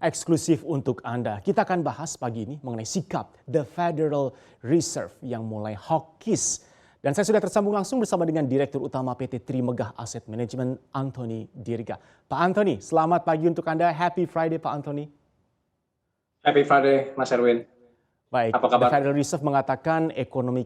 eksklusif untuk Anda. Kita akan bahas pagi ini mengenai sikap The Federal Reserve yang mulai hawkish. Dan saya sudah tersambung langsung bersama dengan Direktur Utama PT Trimegah Asset Management, Anthony Dirga. Pak Anthony, selamat pagi untuk Anda. Happy Friday, Pak Anthony. Happy Friday, Mas Erwin. Baik, apa kabar? The Federal Reserve mengatakan ekonomi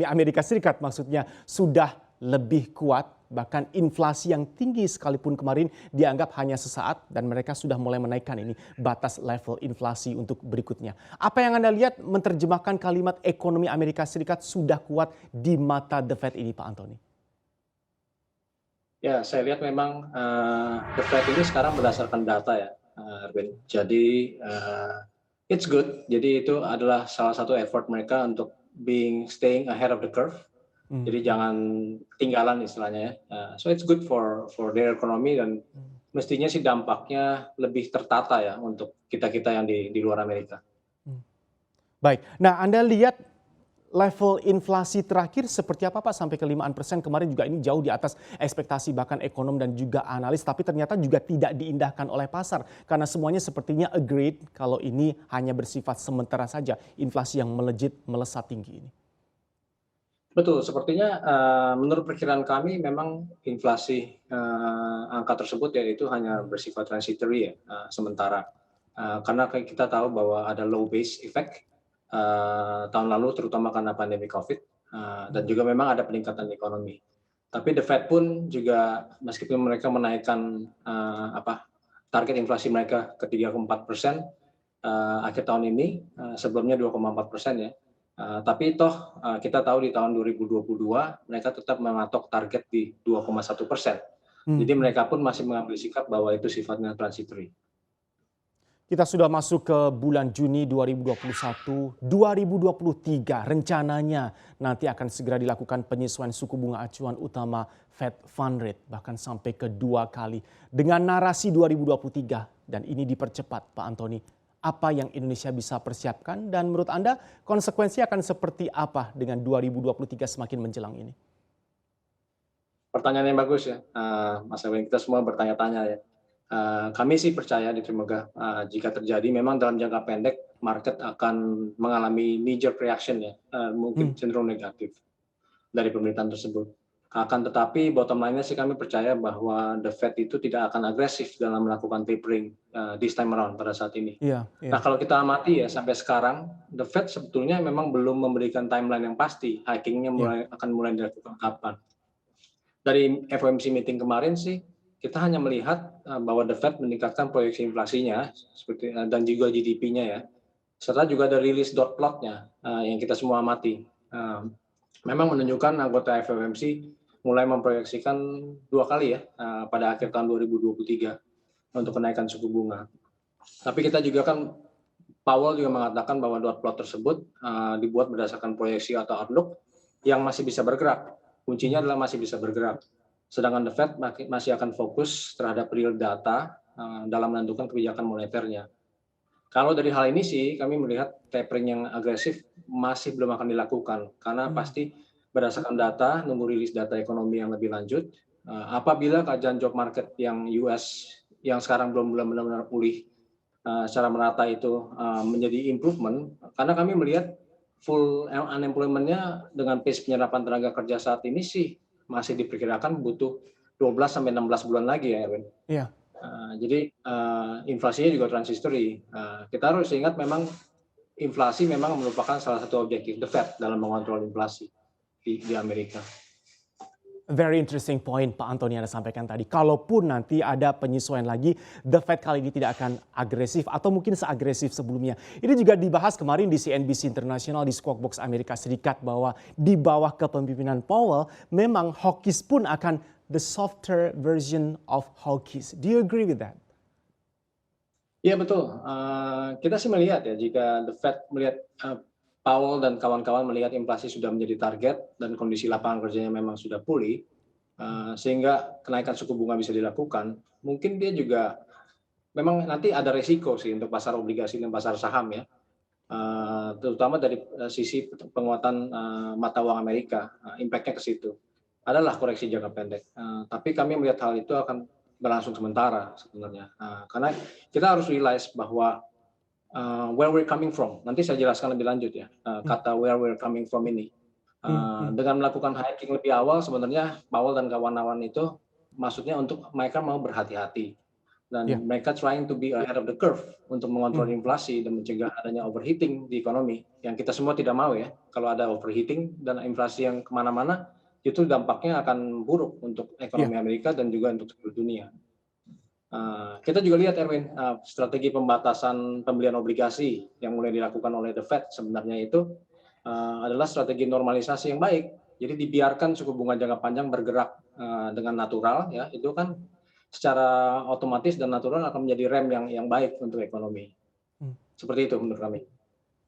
Amerika Serikat maksudnya sudah lebih kuat, bahkan inflasi yang tinggi sekalipun kemarin dianggap hanya sesaat dan mereka sudah mulai menaikkan ini batas level inflasi untuk berikutnya. Apa yang Anda lihat menerjemahkan kalimat ekonomi Amerika Serikat sudah kuat di mata The Fed ini, Pak Anthony? Ya, saya lihat memang The Fed ini sekarang berdasarkan data ya, Erwin. Jadi it's good. Jadi itu adalah salah satu effort mereka untuk staying ahead of the curve. Jadi jangan tinggalan istilahnya ya. So it's good for their economy dan mestinya sih dampaknya lebih tertata ya untuk kita-kita yang di luar Amerika. Baik, nah Anda lihat level inflasi terakhir seperti apa Pak sampai ke 5% kemarin juga ini jauh di atas ekspektasi bahkan ekonom dan juga analis, tapi ternyata juga tidak diindahkan oleh pasar karena semuanya sepertinya agreed kalau ini hanya bersifat sementara saja inflasi yang melesat tinggi ini. Betul, sepertinya menurut perkiraan kami memang inflasi angka tersebut ya itu hanya bersifat transitory ya, sementara. Karena kita tahu bahwa ada low base effect tahun lalu terutama karena pandemi COVID dan juga memang ada peningkatan ekonomi. Tapi The Fed pun juga meskipun mereka menaikkan target inflasi mereka ke 3,4% akhir tahun ini, sebelumnya 2,4% ya. Tapi toh kita tahu di tahun 2022 mereka tetap mematok target di 2,1%. Jadi mereka pun masih mengambil sikap bahwa itu sifatnya transitory. Kita sudah masuk ke bulan Juni 2021, 2023 rencananya nanti akan segera dilakukan penyesuaian suku bunga acuan utama Fed Fund Rate bahkan sampai ke 2 kali dengan narasi 2023 dan ini dipercepat Pak Anthony. Apa yang Indonesia bisa persiapkan dan menurut Anda konsekuensi akan seperti apa dengan 2023 semakin menjelang ini? Pertanyaan yang bagus ya, Mas Erwin. Kita semua bertanya-tanya ya. Kami sih percaya di Trimegah jika terjadi memang dalam jangka pendek market akan mengalami knee-jerk reaction ya, mungkin cenderung negatif dari pemerintahan tersebut. Akan tetapi bottom line-nya sih kami percaya bahwa The Fed itu tidak akan agresif dalam melakukan tapering this time around pada saat ini. Nah kalau kita amati ya sampai sekarang The Fed sebetulnya memang belum memberikan timeline yang pasti hikingnya akan mulai dilakukan kapan. Dari FOMC meeting kemarin sih kita hanya melihat bahwa The Fed meningkatkan proyeksi inflasinya seperti dan juga GDP-nya ya, serta juga ada rilis dot plot-nya yang kita semua amati. Memang menunjukkan anggota FOMC mulai memproyeksikan 2 kali ya pada akhir tahun 2023 untuk kenaikan suku bunga. Tapi kita juga kan Powell juga mengatakan bahwa dot plot tersebut dibuat berdasarkan proyeksi atau outlook yang masih bisa bergerak. Kuncinya adalah masih bisa bergerak. Sedangkan The Fed masih akan fokus terhadap real data dalam menentukan kebijakan moneternya. Kalau dari hal ini sih kami melihat tapering yang agresif masih belum akan dilakukan karena pasti berdasarkan data, nunggu rilis data ekonomi yang lebih lanjut. Apabila kajian job market yang US yang sekarang belum benar-benar pulih secara merata itu menjadi improvement, karena kami melihat full unemployment-nya dengan pace penyerapan tenaga kerja saat ini sih masih diperkirakan butuh 12-16 bulan lagi ya Erwin. Iya. Jadi inflasinya juga transitory. Kita harus ingat memang inflasi memang merupakan salah satu objektif The Fed dalam mengontrol inflasi di Amerika. Very interesting point Pak Anthony Anda sampaikan tadi. Kalaupun nanti ada penyesuaian lagi, The Fed kali ini tidak akan agresif atau mungkin seagresif sebelumnya. Ini juga dibahas kemarin di CNBC International di Squawk Box Amerika Serikat bahwa di bawah kepemimpinan Powell memang hawkish pun akan the softer version of hawkish. Do you agree with that? Iya betul. Kita sih melihat ya jika The Fed melihat Powell dan kawan-kawan melihat inflasi sudah menjadi target dan kondisi lapangan kerjanya memang sudah pulih, sehingga kenaikan suku bunga bisa dilakukan, mungkin dia juga memang nanti ada resiko sih untuk pasar obligasi dan pasar saham ya, terutama dari sisi penguatan mata uang Amerika, impact-nya ke situ. Adalah koreksi jangka pendek, tapi kami melihat hal itu akan berlangsung sementara sebenarnya. Karena kita harus realize bahwa where we're coming from. Nanti saya jelaskan lebih lanjut ya, kata where we're coming from ini. Dengan melakukan hiking lebih awal, sebenarnya Powell dan kawan-kawan itu maksudnya untuk mereka mau berhati-hati. Ya. Dan mereka trying to be ahead of the curve untuk mengontrol inflasi dan mencegah adanya overheating di ekonomi. Yang kita semua tidak mau ya, kalau ada overheating dan inflasi yang kemana-mana, itu dampaknya akan buruk untuk ekonomi Amerika dan juga untuk seluruh dunia. Kita juga lihat Erwin, strategi pembatasan pembelian obligasi yang mulai dilakukan oleh The Fed sebenarnya itu adalah strategi normalisasi yang baik. Jadi dibiarkan suku bunga jangka panjang bergerak dengan natural, ya itu kan secara otomatis dan natural akan menjadi rem yang baik untuk ekonomi. Seperti itu menurut kami.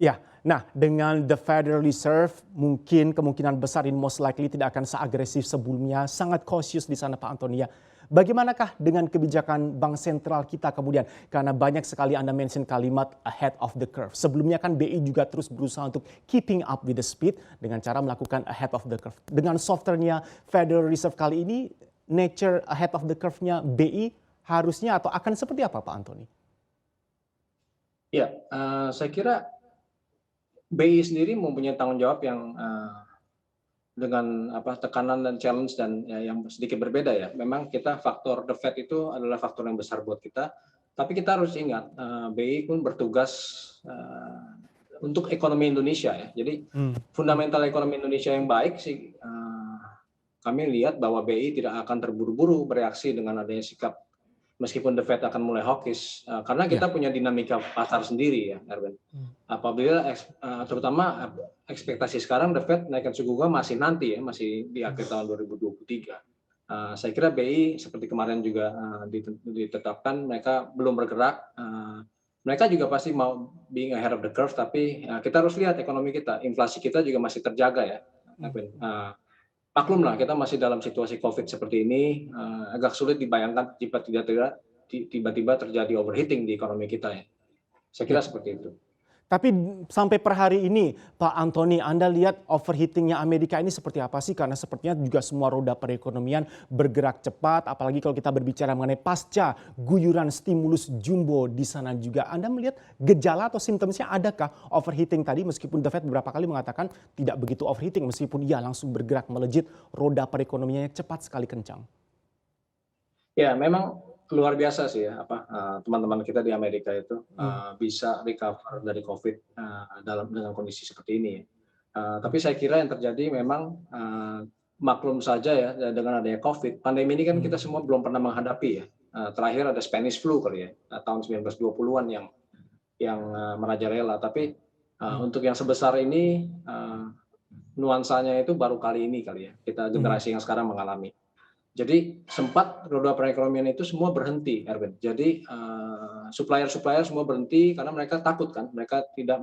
Ya, nah dengan the Federal Reserve mungkin kemungkinan besar ini most likely tidak akan seagresif sebelumnya, sangat cautious di sana Pak Antonia. Bagaimanakah dengan kebijakan bank sentral kita kemudian? Karena banyak sekali Anda mention kalimat ahead of the curve. Sebelumnya kan BI juga terus berusaha untuk keeping up with the speed dengan cara melakukan ahead of the curve. Dengan softwarenya Federal Reserve kali ini, nature ahead of the curve-nya BI harusnya atau akan seperti apa Pak Antoni? Ya, saya kira BI sendiri mempunyai tanggung jawab yang dengan tekanan dan challenge dan yang sedikit berbeda ya. Memang kita faktor the Fed itu adalah faktor yang besar buat kita, tapi kita harus ingat BI pun bertugas untuk ekonomi Indonesia ya. Jadi fundamental ekonomi Indonesia yang baik sih kami lihat bahwa BI tidak akan terburu-buru bereaksi dengan adanya sikap meskipun the Fed akan mulai hawkish karena kita punya dinamika pasar sendiri ya Erwin. Apabila terutama ekspektasi sekarang the Fed naikkan suku bunga masih nanti ya, masih di akhir tahun 2023. Saya kira BI seperti kemarin juga ditetapkan mereka belum bergerak. Mereka juga pasti mau being ahead of the curve, tapi kita harus lihat ekonomi kita, inflasi kita juga masih terjaga ya Erwin. Maklumlah kita masih dalam situasi COVID seperti ini, agak sulit dibayangkan tiba-tiba terjadi overheating di ekonomi kita ya. Saya kira seperti itu. Tapi sampai per hari ini Pak Antoni, Anda lihat overheatingnya Amerika ini seperti apa sih? Karena sepertinya juga semua roda perekonomian bergerak cepat, apalagi kalau kita berbicara mengenai pasca guyuran stimulus jumbo di sana juga. Anda melihat gejala atau simptomnya adakah overheating tadi, meskipun The Fed beberapa kali mengatakan tidak begitu overheating, meskipun ia langsung bergerak melejit, roda perekonomiannya cepat sekali kencang. Ya, memang luar biasa sih ya teman-teman kita di Amerika itu bisa recover dari COVID dengan kondisi seperti ini. Tapi saya kira yang terjadi memang maklum saja ya dengan adanya COVID. Pandemi ini kan kita semua belum pernah menghadapi ya. Terakhir ada Spanish flu kali ya tahun 1920-an yang merajalela. Tapi untuk yang sebesar ini nuansanya itu baru kali ini kali ya kita generasi yang sekarang mengalami. Jadi sempat roda perekonomian itu semua berhenti, Erwin. Jadi supplier semua berhenti karena mereka takut kan, mereka tidak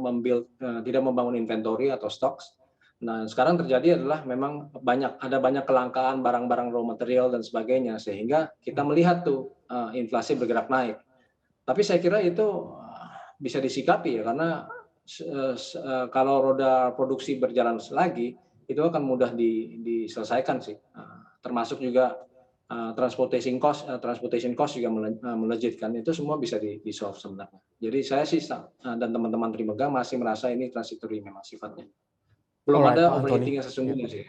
membangun inventory atau stocks. Nah sekarang terjadi adalah memang ada banyak kelangkaan barang-barang raw material dan sebagainya, sehingga kita melihat tuh inflasi bergerak naik. Tapi saya kira itu bisa disikapi ya, karena kalau roda produksi berjalan lagi, itu akan mudah diselesaikan sih. Termasuk juga transportation cost juga melejit kan, itu semua bisa di-solve sebenarnya. Jadi saya sih dan teman-teman Trimegah masih merasa ini transitory memang sifatnya. Belum ada overheating yang sesungguhnya sih.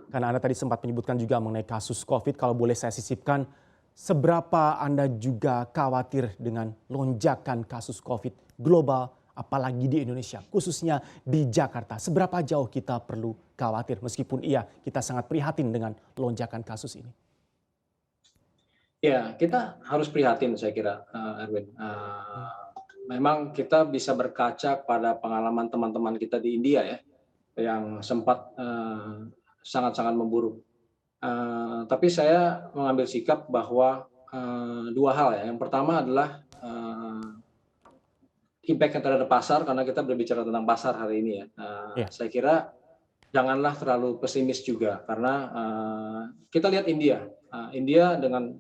Karena Anda tadi sempat menyebutkan juga mengenai kasus COVID, kalau boleh saya sisipkan, seberapa Anda juga khawatir dengan lonjakan kasus COVID global, apalagi di Indonesia, khususnya di Jakarta. Seberapa jauh kita perlu khawatir, meskipun kita sangat prihatin dengan lonjakan kasus ini? Ya, kita harus prihatin saya kira, Erwin. Memang kita bisa berkaca pada pengalaman teman-teman kita di India ya, yang sempat sangat-sangat memburuk. Tapi saya mengambil sikap bahwa dua hal ya. Yang pertama adalah impact yang terhadap pasar, karena kita berbicara tentang pasar hari ini ya. Saya kira janganlah terlalu pesimis juga, karena kita lihat India dengan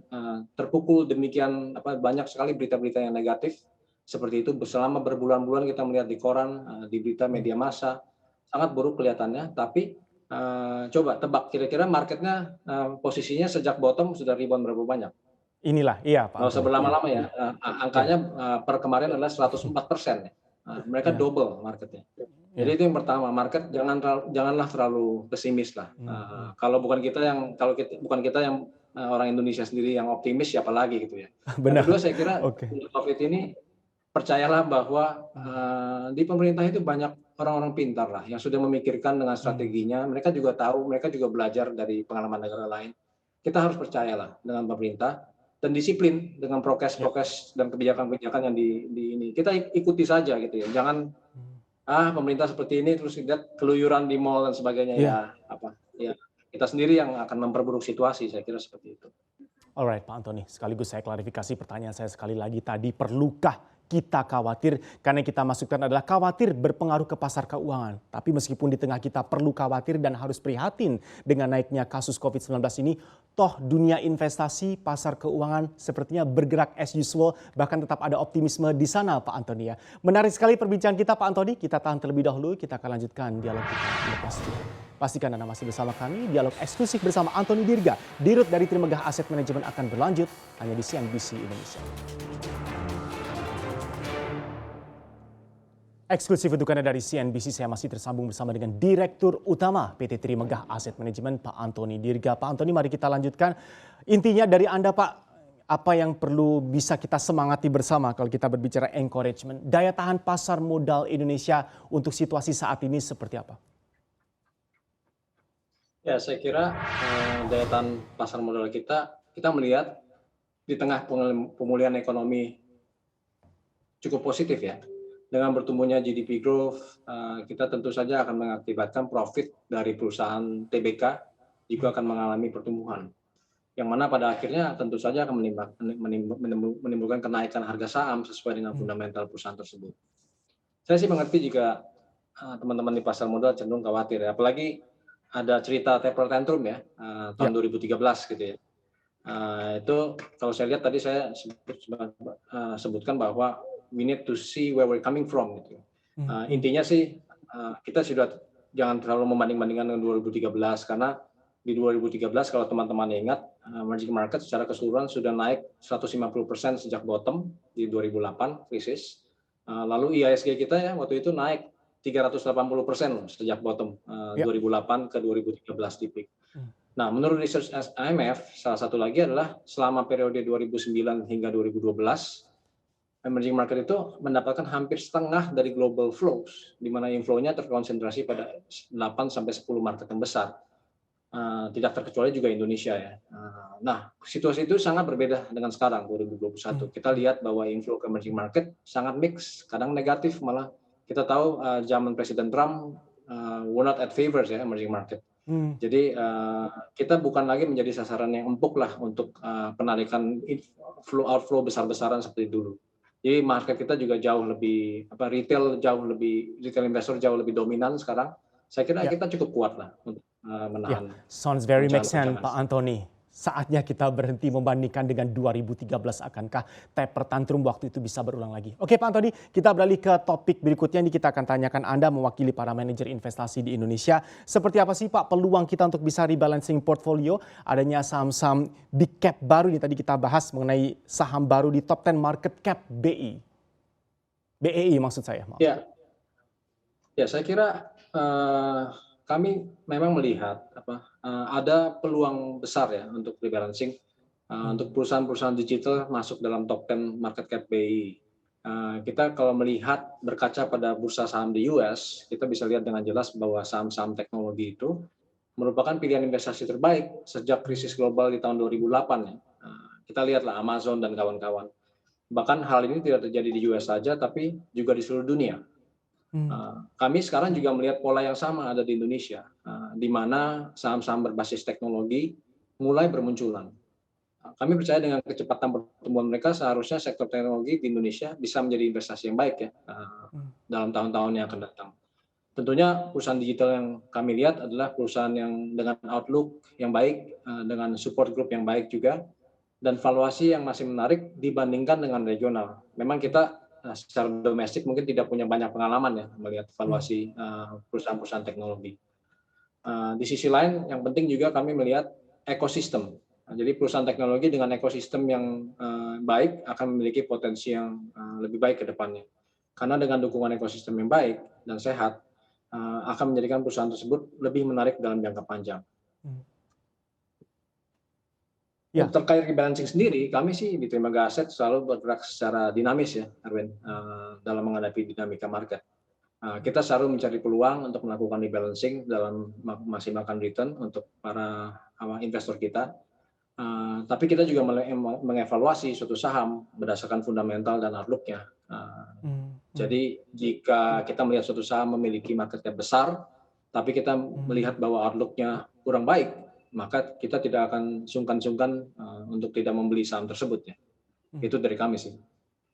terpukul demikian banyak sekali berita-berita yang negatif seperti itu selama berbulan-bulan. Kita melihat di koran, di berita media massa sangat buruk kelihatannya. Tapi coba tebak kira-kira marketnya posisinya sejak bottom sudah rebound berapa banyak? Inilah, iya Pak Nggak usah Antoni. berlama-lama ya. Ya, Angkanya per kemarin adalah 104% ya. Mereka ya, double marketnya. Jadi ya. itu yang pertama, market janganlah terlalu pesimis lah. Hmm, hmm. Kalau bukan kita yang orang Indonesia sendiri yang optimis, siapa lagi gitu ya. Yang kedua Benar. saya kira Oke. untuk COVID ini percayalah bahwa di pemerintah itu banyak orang-orang pintar lah yang sudah memikirkan dengan Hmm. strateginya. Mereka juga tahu, mereka juga belajar dari pengalaman negara lain. Kita harus percayalah dengan pemerintah dan disiplin dengan Ya. prokes-prokes dan kebijakan-kebijakan yang di ini. Kita ikuti saja gitu ya. Jangan Hmm. pemerintah seperti ini terus lihat keluyuran di mall dan sebagainya Ya. ya kita sendiri yang akan memperburuk situasi, saya kira seperti itu. Alright Pak Antoni, sekaligus saya klarifikasi pertanyaan saya sekali lagi tadi, perlukah kita khawatir? Karena yang kita masukkan adalah khawatir berpengaruh ke pasar keuangan. Tapi meskipun di tengah kita perlu khawatir dan harus prihatin dengan naiknya kasus COVID-19 ini, toh dunia investasi, pasar keuangan sepertinya bergerak as usual, bahkan tetap ada optimisme di sana Pak Antoni ya. Menarik sekali perbincangan kita Pak Antoni, kita tahan terlebih dahulu, kita akan lanjutkan dialog kita lepas itu. Pastikan Anda masih bersama kami, dialog eksklusif bersama Antoni Dirga, Dirut dari Trimegah Asset Management akan berlanjut hanya di CNBC Indonesia. Eksklusif untuk Anda dari CNBC, saya masih tersambung bersama dengan Direktur Utama PT Trimegah Asset Management, Pak Antoni Dirga. Pak Antoni, mari kita lanjutkan. Intinya dari Anda, Pak, apa yang perlu bisa kita semangati bersama kalau kita berbicara encouragement? Daya tahan pasar modal Indonesia untuk situasi saat ini seperti apa? Ya, saya kira daya tahan pasar modal kita melihat di tengah pemulihan ekonomi cukup positif ya. Dengan bertumbuhnya GDP growth, kita tentu saja akan mengakibatkan profit dari perusahaan TBK juga akan mengalami pertumbuhan. Yang mana pada akhirnya tentu saja akan menimbulkan kenaikan harga saham sesuai dengan fundamental perusahaan tersebut. Saya sih mengerti jika teman-teman di pasar modal cenderung khawatir ya, apalagi ada cerita taper tantrum ya tahun Ya. 2013 gitu ya. Itu kalau saya lihat tadi saya sebutkan bahwa we need to see where we're coming from gitu. Intinya sih kita sudah jangan terlalu membanding-bandingkan dengan 2013 karena di 2013 kalau teman-teman ingat emerging market secara keseluruhan sudah naik 150% sejak bottom di 2008 krisis. Lalu IISG kita ya waktu itu naik 380% sejak bottom Ya. 2008 ke 2013 di peak. Nah, menurut research IMF, salah satu lagi adalah selama periode 2009 hingga 2012, emerging market itu mendapatkan hampir setengah dari global flows, di mana inflow-nya terkonsentrasi pada 8-10 market yang besar. Tidak terkecuali juga Indonesia ya. Nah, situasi itu sangat berbeda dengan sekarang 2021. Kita lihat bahwa inflow ke emerging market sangat mix, kadang negatif malah. Kita tahu zaman Presiden Trump were not at favors ya emerging market. Jadi kita bukan lagi menjadi sasaran yang empuk lah untuk penarikan outflow besar-besaran seperti dulu. Jadi market kita juga jauh lebih retail investor jauh lebih dominan sekarang. Saya kira Ya. kita cukup kuat lah untuk Ya, menahan sounds very make sense goncangan. Pak Antoni. Saatnya kita berhenti membandingkan dengan 2013. Akankah taper tantrum waktu itu bisa berulang lagi? Oke Pak Antoni, kita beralih ke topik berikutnya. Ini kita akan tanyakan Anda mewakili para manajer investasi di Indonesia. Seperti apa sih Pak peluang kita untuk bisa rebalancing portfolio? Adanya saham-saham big cap baru ini tadi kita bahas mengenai saham baru di top 10 market cap BI. BEI maksud saya. Maaf. Ya, saya kira kami memang melihat ada peluang besar ya untuk rebalancing untuk perusahaan-perusahaan digital masuk dalam top 10 market cap BI. Kita kalau melihat berkaca pada bursa saham di US, kita bisa lihat dengan jelas bahwa saham-saham teknologi itu merupakan pilihan investasi terbaik sejak krisis global di tahun 2008 ya. Kita lihatlah Amazon dan kawan-kawan. Bahkan hal ini tidak terjadi di US saja, tapi juga di seluruh dunia. Kami sekarang juga melihat pola yang sama ada di Indonesia, di mana saham-saham berbasis teknologi mulai bermunculan. Kami percaya dengan kecepatan pertumbuhan mereka seharusnya sektor teknologi di Indonesia bisa menjadi investasi yang baik ya dalam tahun-tahun yang akan datang. Tentunya perusahaan digital yang kami lihat adalah perusahaan yang dengan outlook yang baik, dengan support group yang baik juga, dan valuasi yang masih menarik dibandingkan dengan regional. Memang kita secara domestik mungkin tidak punya banyak pengalaman ya melihat valuasi perusahaan-perusahaan teknologi. Di sisi lain yang penting juga kami melihat ekosistem. Jadi perusahaan teknologi dengan ekosistem yang baik akan memiliki potensi yang lebih baik ke depannya. Karena dengan dukungan ekosistem yang baik dan sehat, akan menjadikan perusahaan tersebut lebih menarik dalam jangka panjang. Hmm. Ya. Terkait rebalancing sendiri, kami sih di Trimaga Aset selalu bergerak secara dinamis ya, Erwin, dalam menghadapi dinamika market. Kita selalu mencari peluang untuk melakukan rebalancing dalam maksimalkan return untuk para investor kita. Tapi kita juga mengevaluasi suatu saham berdasarkan fundamental dan outlook-nya. Jadi jika kita melihat suatu saham memiliki market cap besar, tapi kita melihat bahwa outlook-nya kurang baik, maka kita tidak akan sungkan-sungkan untuk tidak membeli saham tersebut ya. Itu dari kami sih.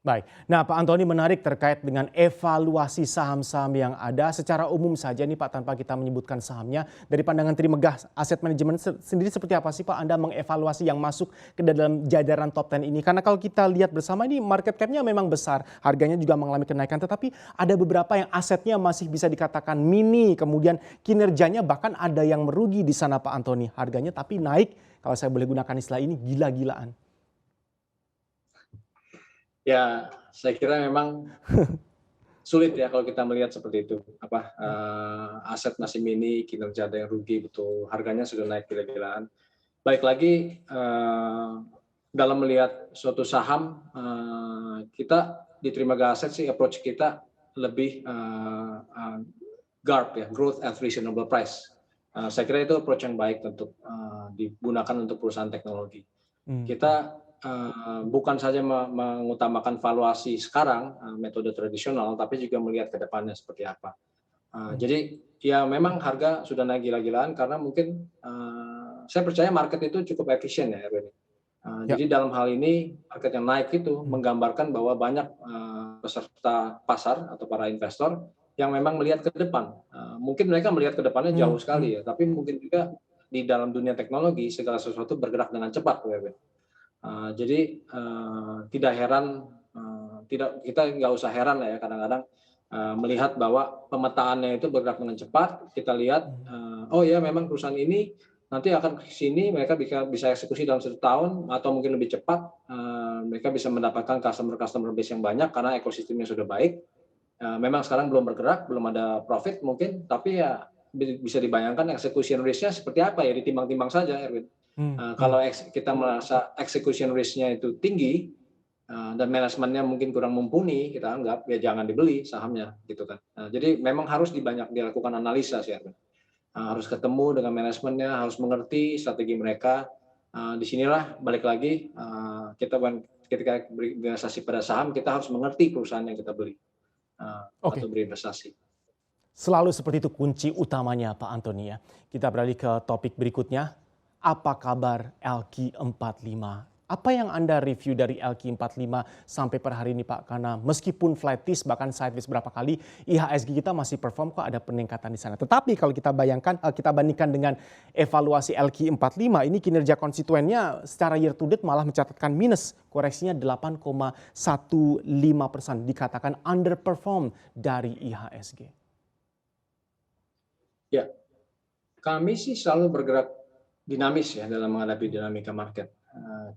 Baik. Nah, Pak Antoni, menarik terkait dengan evaluasi saham-saham yang ada secara umum saja nih Pak, tanpa kita menyebutkan sahamnya. Dari pandangan Trimegah Asset Management sendiri seperti apa sih Pak Anda mengevaluasi yang masuk ke dalam jajaran top 10 ini? Karena kalau kita lihat bersama ini market cap-nya memang besar, harganya juga mengalami kenaikan, tetapi ada beberapa yang asetnya masih bisa dikatakan mini, kemudian kinerjanya bahkan ada yang merugi di sana Pak Antoni. Harganya tapi naik, kalau saya boleh gunakan istilah ini, gila-gilaan. Ya, saya kira memang sulit ya kalau kita melihat seperti itu. Aset masih mini, kinerja ada yang rugi, betul. Harganya sudah naik gila-gilaan. Baik lagi dalam melihat suatu saham, kita di Trimaga Aset sih approach kita lebih GARP ya, Growth at Reasonable Price. Saya kira itu approach yang baik untuk digunakan untuk perusahaan teknologi. Kita bukan saja mengutamakan valuasi sekarang, metode tradisional, tapi juga melihat ke depannya seperti apa. Jadi ya memang harga sudah naik gila-gilaan karena mungkin saya percaya market itu cukup efisien ya, Erwin. Jadi dalam hal ini market yang naik itu menggambarkan bahwa banyak peserta pasar atau para investor yang memang melihat ke depan. Mungkin mereka melihat ke depannya jauh sekali ya, tapi mungkin juga di dalam dunia teknologi segala sesuatu bergerak dengan cepat, Erwin. Jadi tidak heran, kita nggak usah heran lah ya kadang-kadang melihat bahwa pemetaannya itu bergerak dengan cepat. Kita lihat, oh ya memang perusahaan ini nanti akan ke sini, mereka bisa eksekusi dalam 1 tahun atau mungkin lebih cepat. Mereka bisa mendapatkan customer base yang banyak karena ekosistemnya sudah baik. Memang sekarang belum bergerak, belum ada profit mungkin, tapi ya bisa dibayangkan execution risk-nya seperti apa ya, ditimbang-timbang saja, Erwin. Kalau kita merasa execution risk-nya itu tinggi dan manajemennya mungkin kurang mumpuni, kita anggap ya jangan dibeli sahamnya, gitu kan. Jadi memang harus dilakukan analisa sih, Erwin. Harus ketemu dengan manajemennya, harus mengerti strategi mereka. Disinilah balik lagi ketika berinvestasi pada saham, kita harus mengerti perusahaan yang kita beli atau berinvestasi. Selalu seperti itu kunci utamanya Pak Antoni ya. Kita beralih ke topik berikutnya. Apa kabar LQ45? Apa yang Anda review dari LQ45 sampai per hari ini Pak? Karena meskipun flattish bahkan sideways berapa kali, IHSG kita masih perform kok, ada peningkatan di sana. Tetapi kalau kita bandingkan dengan evaluasi LQ45, ini kinerja konstituennya secara year to date malah mencatatkan minus. Koreksinya 8,15%, dikatakan underperform dari IHSG. Ya, kami sih selalu bergerak dinamis ya dalam menghadapi dinamika market.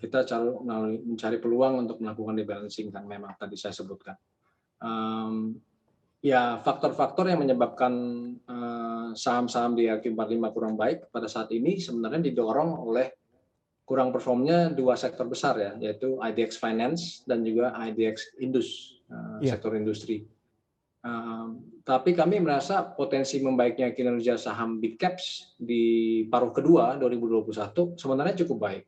Kita selalu mencari peluang untuk melakukan rebalancing kan memang tadi saya sebutkan. Ya faktor-faktor yang menyebabkan saham-saham di LQ45 kurang baik pada saat ini sebenarnya didorong oleh kurang performnya 2 sektor besar ya, yaitu IDX Finance dan juga IDX sektor industri. Tapi kami merasa potensi membaiknya kinerja saham big caps di paruh kedua 2021 sebenarnya cukup baik.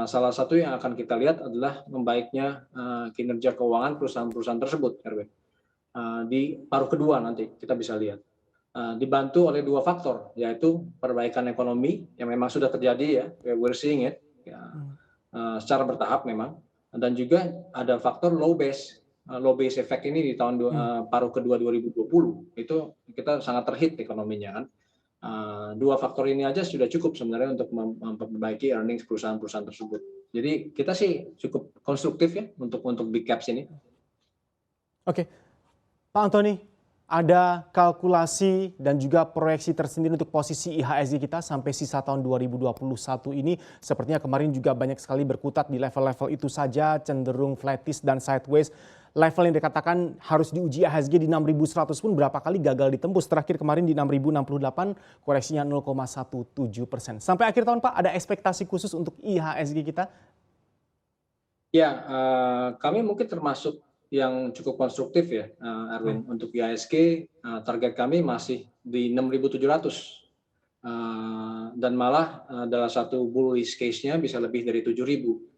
Salah satu yang akan kita lihat adalah membaiknya kinerja keuangan perusahaan-perusahaan tersebut, Erwin. Di paruh kedua nanti kita bisa lihat. Dibantu oleh 2 faktor, yaitu perbaikan ekonomi yang memang sudah terjadi ya, we're seeing it, secara bertahap memang, dan juga ada faktor low base effect ini di tahun paruh kedua 2020 itu kita sangat terhit ekonominya kan. 2 faktor ini aja sudah cukup sebenarnya untuk memperbaiki earnings perusahaan-perusahaan tersebut. Jadi kita sih cukup konstruktif ya untuk big caps ini. Oke, Pak Antoni, ada kalkulasi dan juga proyeksi tersendiri untuk posisi IHSG kita sampai sisa tahun 2021 ini. Sepertinya kemarin juga banyak sekali berkutat di level-level itu saja, cenderung flattish dan sideways. Level yang dikatakan harus diuji IHSG di 6.100 pun berapa kali gagal ditembus. Terakhir kemarin di 6.068, koreksinya 0,17%. Sampai akhir tahun Pak, ada ekspektasi khusus untuk IHSG kita? Ya, kami mungkin termasuk yang cukup konstruktif ya, Erwin. Untuk IHSG, target kami masih di 6.700. Dan malah dalam satu bullish case-nya bisa lebih dari 7.000.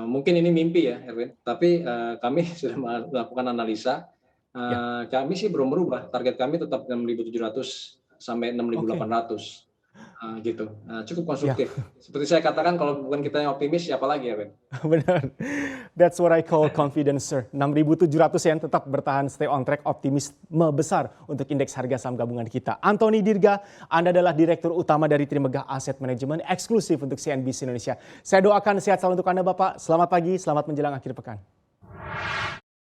Mungkin ini mimpi ya, Erwin. Tapi kami sudah melakukan analisa. Kami sih belum berubah. Target kami tetap 6.700 sampai 6.800. Gitu. Cukup konstruktif. Seperti saya katakan, kalau bukan kita yang optimis, siapa lagi ya, Ben? Benar. That's what I call confidence, sir. 6.700 yang tetap bertahan, stay on track, optimisme besar untuk indeks harga saham gabungan kita. Anthony Dirga, Anda adalah Direktur Utama dari Trimegah Asset Management, eksklusif untuk CNBC Indonesia. Saya doakan sehat selalu untuk Anda, Bapak. Selamat pagi, selamat menjelang akhir pekan.